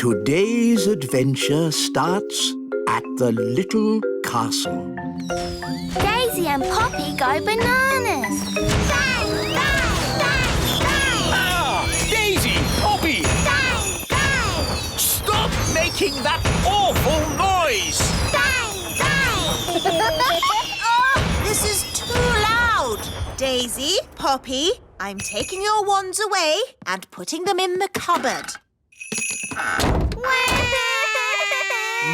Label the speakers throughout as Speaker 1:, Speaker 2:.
Speaker 1: Today's adventure starts at the little castle.
Speaker 2: Daisy and Poppy go bananas. Bang, bang, bang, bang.
Speaker 3: Ah! Daisy! Poppy!
Speaker 2: Bang, bang.
Speaker 3: Stop making that awful noise!
Speaker 2: Bang, bang.
Speaker 4: Oh, this is too loud. Daisy, Poppy, I'm taking your wands away and putting them in the cupboard.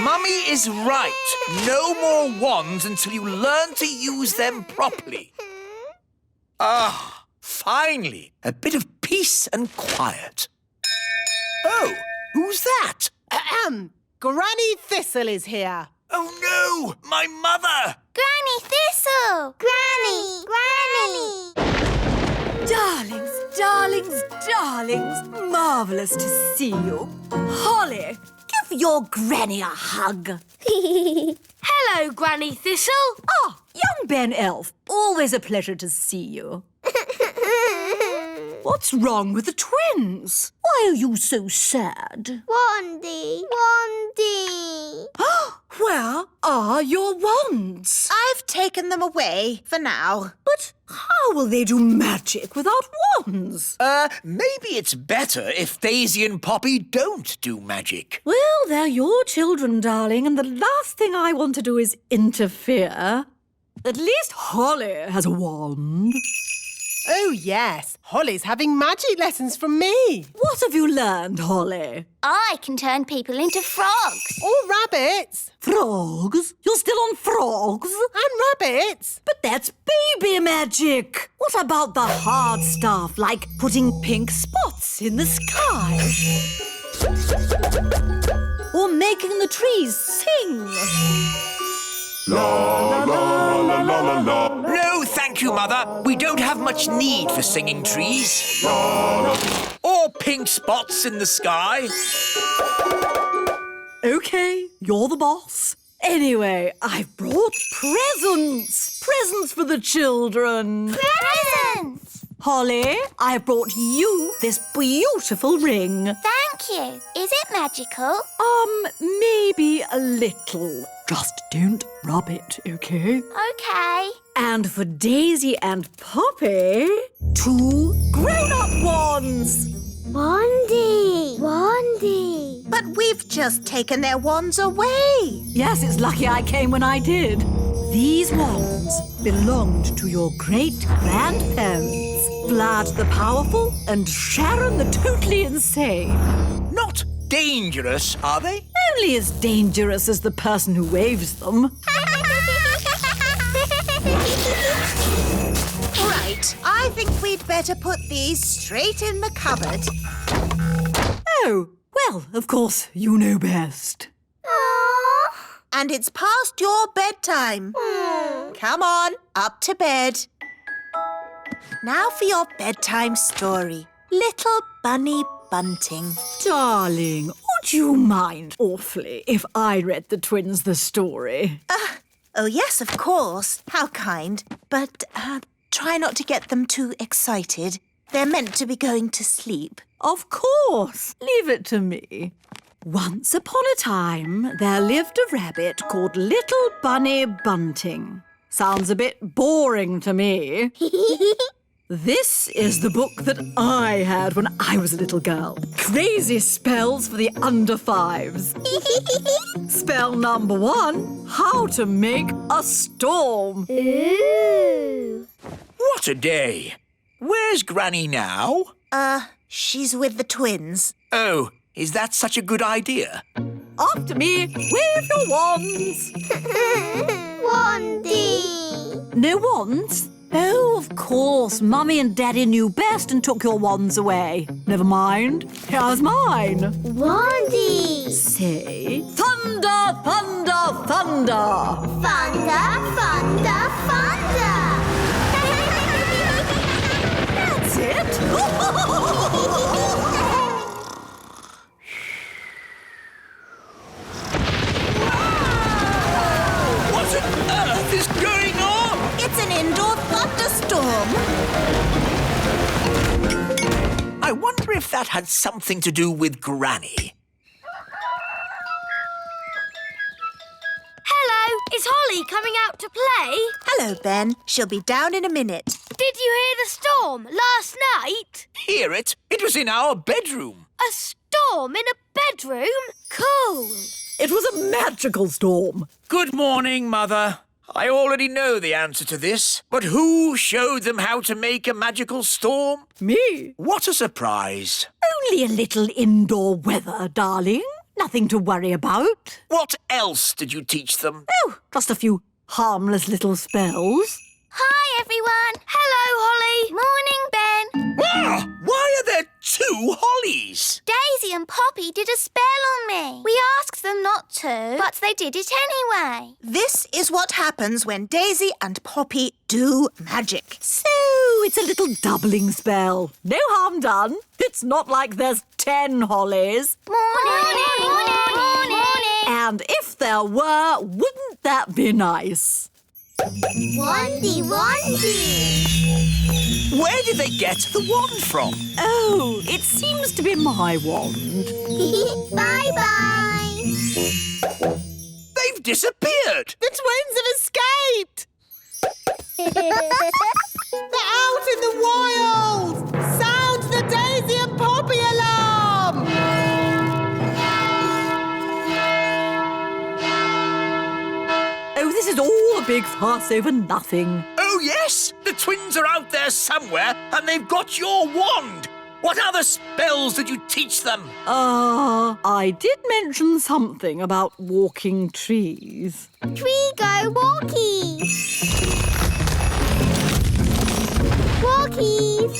Speaker 3: Mummy is right. No more wands until you learn to use them properly. Ah, finally, a bit of peace and quiet. Oh, who's that?
Speaker 5: Granny Thistle is here.
Speaker 3: Oh no, my mother!
Speaker 2: Granny Thistle. Granny.
Speaker 6: Darlings, darlings, darlings, marvellous to see you. Holly, give your granny a hug.
Speaker 2: Hello, Granny Thistle.
Speaker 6: Ah, young Ben Elf, always a pleasure to see you. What's wrong with the twins? Why are you so sad?
Speaker 2: Wandy.
Speaker 6: Where are your wands?
Speaker 4: I've taken them away for now.
Speaker 6: But how will they do magic without wands?
Speaker 3: Maybe it's better if Daisy and Poppy don't do magic.
Speaker 6: Well, they're your children, darling, and the last thing I want to do is interfere. At least Holly has a wand.
Speaker 5: Oh, yes. Holly's having magic lessons from me.
Speaker 6: What have you learned, Holly?
Speaker 2: I can turn people into frogs.
Speaker 5: Or rabbits.
Speaker 6: Frogs? You're still on frogs?
Speaker 5: And rabbits.
Speaker 6: But that's baby magic. What about the hard stuff, like putting pink spots in the sky? Or making the trees sing?
Speaker 3: No, thank you, Mother. We don't have much need for singing trees. Or pink spots in the sky.
Speaker 6: OK, you're the boss. Anyway, I've brought presents. Presents for the children.
Speaker 2: Presents.
Speaker 6: Holly, I brought you this beautiful ring.
Speaker 2: Thank you. Is it magical?
Speaker 6: Maybe a little. Just don't rub it, OK?
Speaker 2: Okay.
Speaker 6: And for Daisy and Poppy, 2 grown-up wands.
Speaker 2: Wandy.
Speaker 4: But we've just taken their wands away.
Speaker 6: Yes, it's lucky I came when I did. These wands belonged to your great-grandparents, Vlad the Powerful and Sharon the Totally Insane.
Speaker 3: Not dangerous, are they?
Speaker 6: Only as dangerous as the person who waves them.
Speaker 4: Right, I think we'd better put these straight in the cupboard.
Speaker 6: Oh, well, of course, you know best.
Speaker 4: And it's past your bedtime. Come on, up to bed. Now for your bedtime story. Little Bunny Bunting.
Speaker 6: Darling, would you mind awfully if I read the twins the story?
Speaker 4: Oh, yes, of course. How kind. But try not to get them too excited. They're meant to be going to sleep.
Speaker 6: Of course. Leave it to me. Once upon a time, there lived a rabbit called Little Bunny Bunting. Sounds a bit boring to me. This is the book that I had when I was a little girl. Crazy spells for the under 5s. Spell number 1, how to make a storm.
Speaker 2: Ooh.
Speaker 3: What a day. Where's Granny now?
Speaker 4: She's with the twins.
Speaker 3: Oh, is that such a good idea?
Speaker 6: After me, wave your wands.
Speaker 2: Wandy.
Speaker 6: No wands? Oh, of course. Mummy and Daddy knew best and took your wands away. Never mind. Here's mine.
Speaker 2: Wandy.
Speaker 6: Say, thunder, thunder, thunder.
Speaker 2: Thunder.
Speaker 6: That's it.
Speaker 3: What on earth is going on?
Speaker 4: It's an indoor thunderstorm.
Speaker 3: I wonder if that had something to do with Granny.
Speaker 2: Is Holly coming out to play?
Speaker 4: Hello, Ben. She'll be down in a minute.
Speaker 2: Did you hear the storm last night?
Speaker 3: Hear it? It was in our bedroom.
Speaker 2: A storm in a bedroom? Cool.
Speaker 6: It was a magical storm.
Speaker 3: Good morning, Mother. I already know the answer to this, but who showed them how to make a magical storm?
Speaker 6: Me?
Speaker 3: What a surprise.
Speaker 6: Only a little indoor weather, darling. Nothing to worry about.
Speaker 3: What else did you teach them?
Speaker 6: Oh, just a few harmless little spells.
Speaker 2: Hi, everyone. Hello, Holly. Morning, Ben.
Speaker 3: Ah, why are there two Hollies?
Speaker 2: Daisy and Poppy did a spell on me. We asked them not to, but they did it anyway.
Speaker 4: This is what happens when Daisy and Poppy do magic.
Speaker 6: So, it's a little doubling spell. No harm done. It's not like there's 10 hollies.
Speaker 2: Morning.
Speaker 6: And if there were, wouldn't that be nice?
Speaker 2: Wandy.
Speaker 3: Where did they get the wand from?
Speaker 6: Oh, it seems to be my wand.
Speaker 2: Bye-bye.
Speaker 3: They've disappeared.
Speaker 5: The twins have escaped! They're out in the wild! Sound the Daisy and Poppy alarm!
Speaker 6: Oh, this is all a big fuss over nothing.
Speaker 3: Oh, yes, the twins are out there somewhere and they've got your wand. What other spells did you teach them?
Speaker 6: I did mention something about walking trees.
Speaker 2: Tree go walkies. Walkies.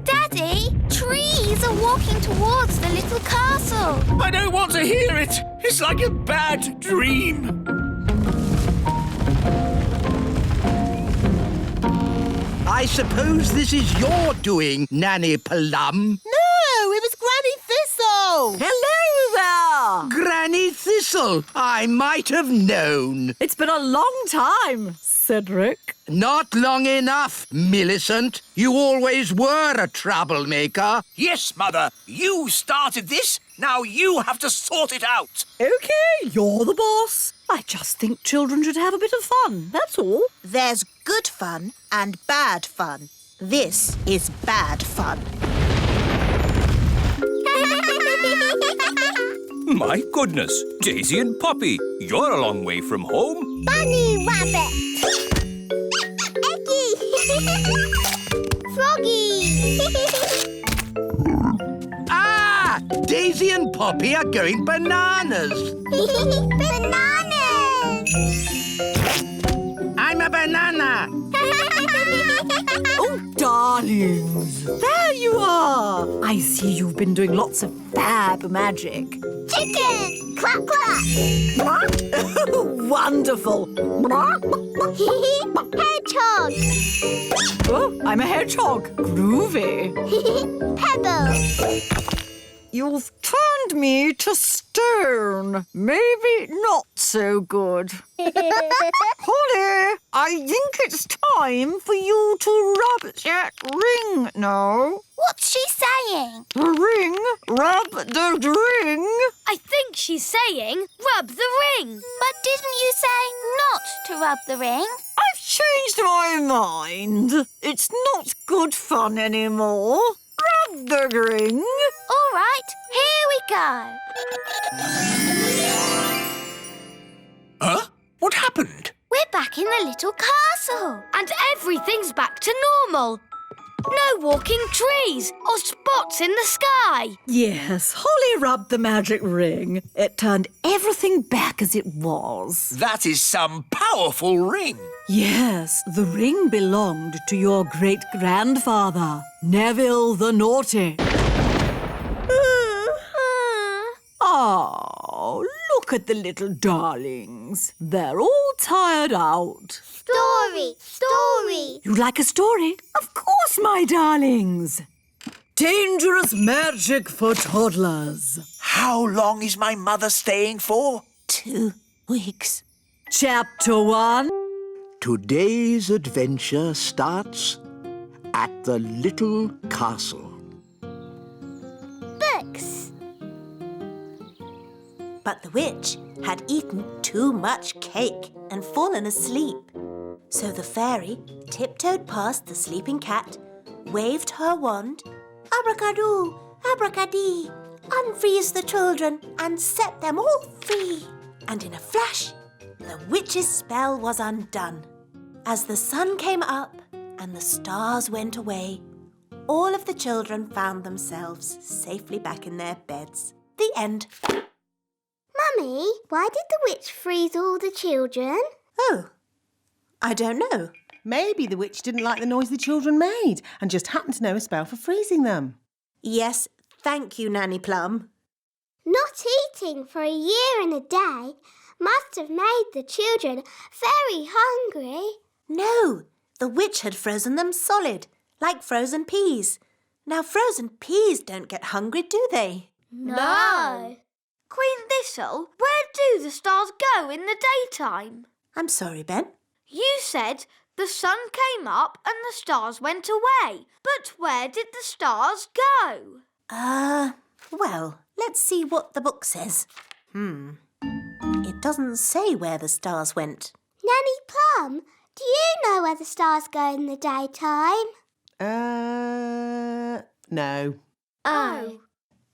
Speaker 2: Daddy, trees are walking towards the little castle.
Speaker 3: I don't want to hear it. It's like a bad dream.
Speaker 1: I suppose this is your doing, Nanny Plum.
Speaker 5: No, it was Granny Thistle!
Speaker 6: Hello there!
Speaker 1: Granny Thistle, I might have known.
Speaker 6: It's been a long time, Cedric.
Speaker 1: Not long enough, Millicent. You always were a troublemaker.
Speaker 3: Yes, Mother, you started this. Now you have to sort it out.
Speaker 6: OK, you're the boss. I just think children should have a bit of fun, that's all.
Speaker 4: There's good fun and bad fun. This is bad fun.
Speaker 7: My goodness, Daisy and Poppy, you're a long way from home.
Speaker 2: Bunny rabbit. Eggy. Froggy.
Speaker 1: Ah! Daisy and Poppy are going bananas.
Speaker 2: Bananas.
Speaker 1: I'm a banana.
Speaker 6: Oh, darlings, there you are. I see you've been doing lots of fab magic.
Speaker 2: Chicken. Quack, quack.
Speaker 6: Wonderful.
Speaker 2: Hedgehog.
Speaker 6: Oh, I'm a hedgehog. Groovy.
Speaker 2: Pebble.
Speaker 6: You've turned me to stone. Maybe not so good. Holly, I think it's time for you to rub that ring now.
Speaker 2: What's she saying?
Speaker 6: The ring? Rub the ring?
Speaker 2: I think she's saying rub the ring. But didn't you say not to rub the ring?
Speaker 6: I've changed my mind. It's not good fun anymore. Rub the ring.
Speaker 2: All right, here we go.
Speaker 3: Huh? What happened?
Speaker 2: We're back in the little castle. And everything's back to normal. No walking trees or spots in the sky.
Speaker 6: Yes, Holly rubbed the magic ring. It turned everything back as it was.
Speaker 3: That is some powerful ring.
Speaker 6: Yes, the ring belonged to your great-grandfather, Neville the Naughty. Oh, look at the little darlings. They're all tired out.
Speaker 2: Story.
Speaker 6: You'd like a story? Of course, my darlings. Dangerous magic for toddlers.
Speaker 3: How long is my mother staying for?
Speaker 4: 2 weeks.
Speaker 6: Chapter 1.
Speaker 1: Today's adventure starts at the little castle.
Speaker 2: Books.
Speaker 4: But the witch had eaten too much cake and fallen asleep. So the fairy tiptoed past the sleeping cat, waved her wand, abracadoo, abracadee, unfreeze the children and set them all free. And in a flash, the witch's spell was undone. As the sun came up and the stars went away, all of the children found themselves safely back in their beds. The end.
Speaker 2: Mummy, why did the witch freeze all the children?
Speaker 4: Oh, I don't know.
Speaker 5: Maybe the witch didn't like the noise the children made and just happened to know a spell for freezing them.
Speaker 4: Yes, thank you, Nanny Plum.
Speaker 2: Not eating for a year and a day must have made the children very hungry.
Speaker 4: No, the witch had frozen them solid, like frozen peas. Now, frozen peas don't get hungry, do they?
Speaker 2: No.
Speaker 8: Queen Thistle, where do the stars go in the daytime?
Speaker 4: I'm sorry, Ben.
Speaker 8: You said the sun came up and the stars went away. But where did the stars go?
Speaker 4: Well, let's see what the book says. It doesn't say where the stars went.
Speaker 2: Nanny Plum, do you know where the stars go in the daytime?
Speaker 5: No.
Speaker 8: Oh.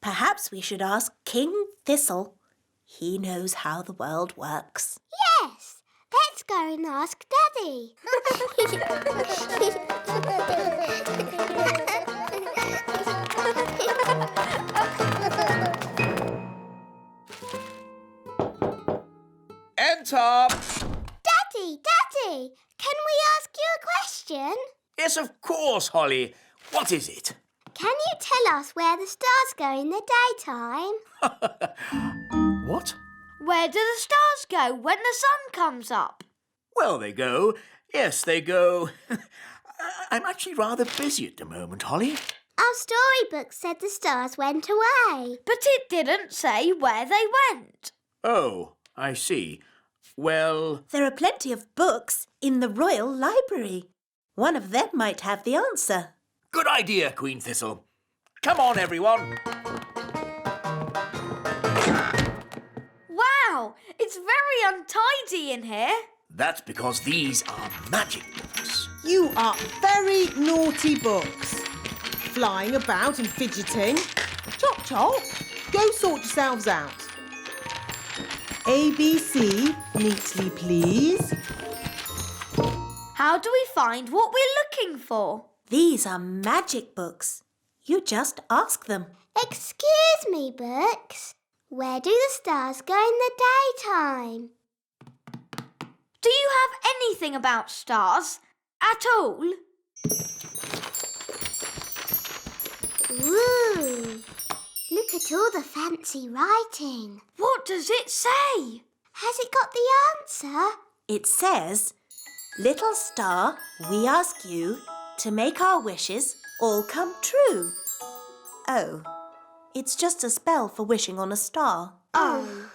Speaker 4: Perhaps we should ask King Thistle. He knows how the world works.
Speaker 2: Yes. Let's go and ask Daddy.
Speaker 3: Enter!
Speaker 2: Daddy, can we ask you a question?
Speaker 3: Yes, of course, Holly. What is it?
Speaker 2: Can you tell us where the stars go in the daytime?
Speaker 3: What?
Speaker 8: Where do the stars go when the sun comes up?
Speaker 3: Well, they go. Yes, they go. I'm actually rather busy at the moment, Holly.
Speaker 2: Our storybook said the stars went away.
Speaker 8: But it didn't say where they went.
Speaker 3: Oh, I see. Well,
Speaker 4: There are plenty of books in the Royal Library. One of them might have the answer.
Speaker 3: good idea, Queen Thistle. Come on, everyone.
Speaker 8: Wow, it's very untidy in here.
Speaker 3: That's because these are magic books.
Speaker 5: You are very naughty books. Flying about and fidgeting. Chop, chop. Go sort yourselves out. ABC, neatly please.
Speaker 8: How do we find what we're looking for?
Speaker 4: These are magic books. You just ask them.
Speaker 2: Excuse me, books. Where do the stars go in the daytime?
Speaker 8: Do you have anything about stars at all?
Speaker 2: Ooh, look at all the fancy writing.
Speaker 8: What does it say?
Speaker 2: Has it got the answer?
Speaker 4: It says, "Little star, we ask you to make our wishes all come true." Oh, it's just a spell for wishing on a star.
Speaker 5: Oh,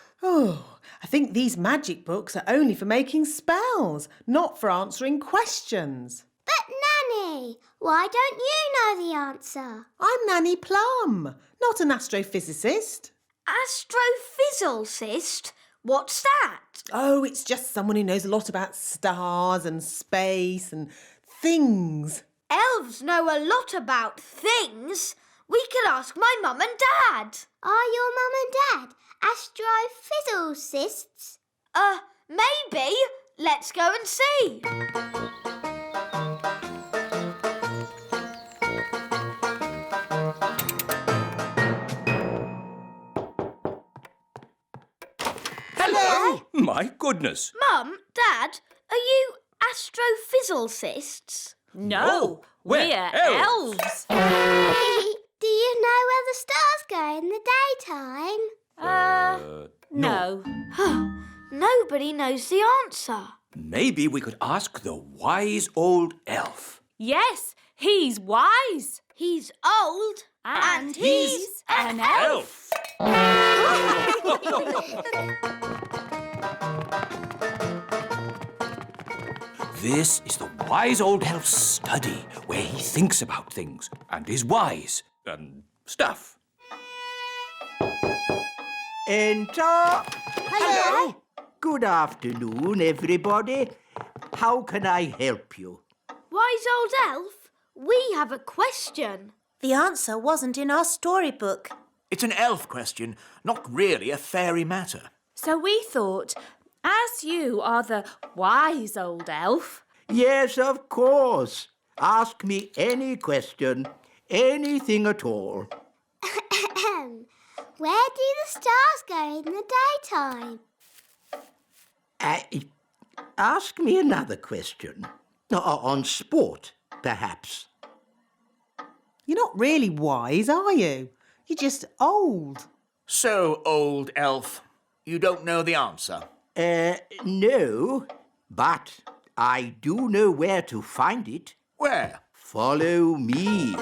Speaker 5: I think these magic books are only for making spells, not for answering questions.
Speaker 2: But Nanny, why don't you know the answer?
Speaker 5: I'm Nanny Plum, not an astrophysicist.
Speaker 8: Astrophysicist? What's that?
Speaker 5: Oh, it's just someone who knows a lot about stars and space and things.
Speaker 8: Elves know a lot about things. We could ask my mum and dad.
Speaker 2: Are your mum and dad astrophysicists?
Speaker 8: Maybe. Let's go and see.
Speaker 3: Hello.
Speaker 7: My goodness.
Speaker 8: Mum, Dad, are you astrophysicists?
Speaker 7: No, we're elves.
Speaker 2: Do you know where the stars go in the daytime?
Speaker 7: No.
Speaker 8: Nobody knows the answer.
Speaker 7: Maybe we could ask the wise old elf.
Speaker 9: Yes, he's wise.
Speaker 8: He's old.
Speaker 9: And he's an elf.
Speaker 7: This is the wise old elf's study, where he thinks about things and is wise and stuff.
Speaker 1: Enter.
Speaker 4: Hello.
Speaker 1: Good afternoon, everybody. How can I help you?
Speaker 8: Wise old elf, we have a question.
Speaker 4: The answer wasn't in our storybook.
Speaker 3: It's an elf question, not really a fairy matter.
Speaker 9: So we thought, as you are the wise old elf,
Speaker 1: Yes, of course. Ask me any question, anything at all.
Speaker 2: Where do the stars go in the daytime?
Speaker 1: Ask me another question. On sport, perhaps.
Speaker 5: You're not really wise, are you? You're just old.
Speaker 3: So, old elf, you don't know the answer?
Speaker 1: No, but I do know where to find it.
Speaker 3: Where?
Speaker 1: Follow me.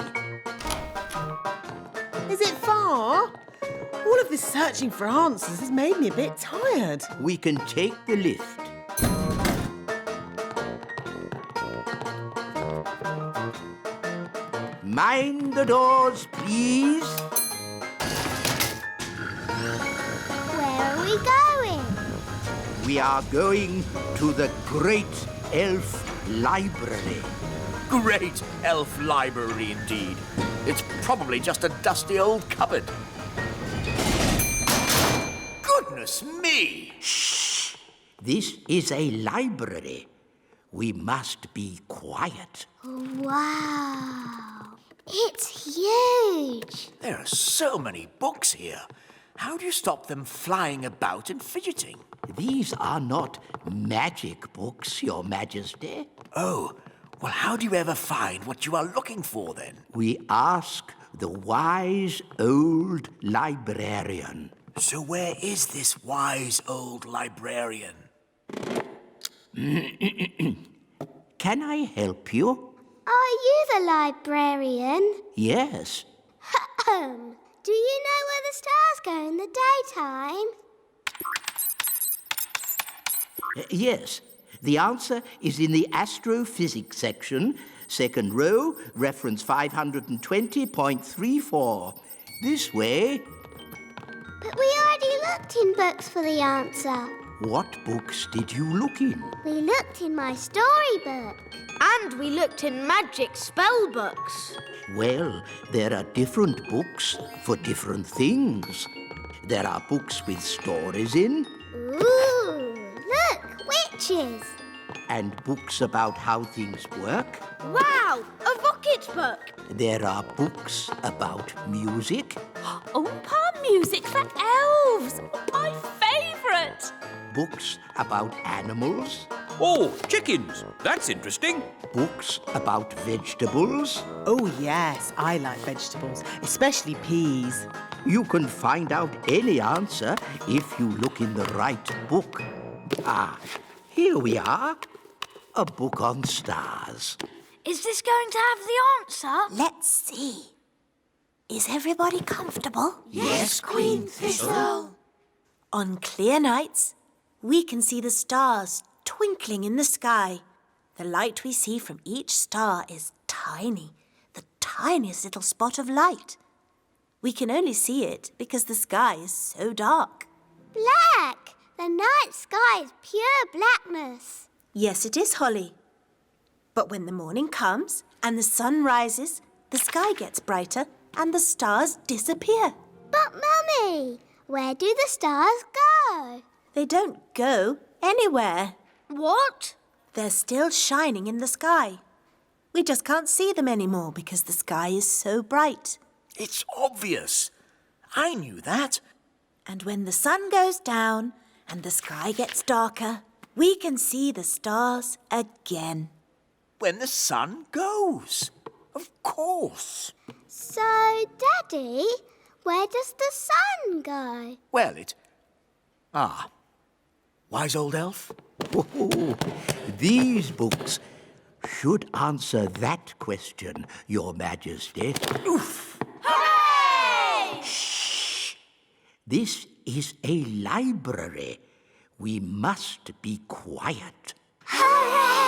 Speaker 5: Is it far? All of this searching for answers has made me a bit tired.
Speaker 1: We can take the lift. Mind the doors, please.
Speaker 2: Where are we going?
Speaker 1: We are going to the Great Elf Library.
Speaker 3: Great elf library indeed. It's probably just a dusty old cupboard. Goodness me!
Speaker 1: Shh! This is a library. We must be quiet.
Speaker 2: Wow. It's huge.
Speaker 3: There are so many books here. How do you stop them flying about and fidgeting?
Speaker 1: These are not magic books, Your Majesty.
Speaker 3: Oh, well, how do you ever find what you are looking for, then?
Speaker 1: We ask the wise old librarian.
Speaker 3: So where is this wise old librarian?
Speaker 1: Can I help you?
Speaker 2: Are you the librarian?
Speaker 1: Yes.
Speaker 2: Do you know where the stars go in the daytime?
Speaker 1: Yes. The answer is in the astrophysics section, second row, reference 520.34. This way.
Speaker 2: But we already looked in books for the answer.
Speaker 1: What books did you look in?
Speaker 2: We looked in my storybook.
Speaker 8: And we looked in magic spell books.
Speaker 1: Well, there are different books for different things. There are books with stories in,
Speaker 2: Ooh, look, witches.
Speaker 1: and books about how things work.
Speaker 8: Wow, a rocket book.
Speaker 1: There are books about music,
Speaker 9: Oompa music for elves, my favourite.
Speaker 1: books about animals,
Speaker 7: Oh, chickens. That's interesting.
Speaker 1: books about vegetables.
Speaker 5: Oh, yes, I like vegetables, especially peas.
Speaker 1: You can find out any answer if you look in the right book. Ah, here we are. A book on stars.
Speaker 2: Is this going to have the answer?
Speaker 4: Let's see. Is everybody comfortable?
Speaker 1: Yes, Queen Thistle.
Speaker 4: On clear nights, we can see the stars twinkling in the sky. The light we see from each star is tiny, the tiniest little spot of light. We can only see it because the sky is so dark.
Speaker 2: Black. The night sky is pure blackness.
Speaker 4: Yes, it is, Holly. But when the morning comes and the sun rises, the sky gets brighter and the stars disappear.
Speaker 2: But, Mummy, where do the stars go?
Speaker 4: They don't go anywhere.
Speaker 8: What?
Speaker 4: They're still shining in the sky. We just can't see them anymore because the sky is so bright.
Speaker 3: It's obvious. I knew that.
Speaker 4: And when the sun goes down and the sky gets darker, we can see the stars again.
Speaker 3: When the sun goes. Of course.
Speaker 2: So, Daddy, where does the sun go?
Speaker 3: Well, wise old elf?
Speaker 1: Oh, these books should answer that question, Your Majesty.
Speaker 3: Oof!
Speaker 2: Hooray!
Speaker 1: Shh! This is a library. We must be quiet.
Speaker 2: Hooray!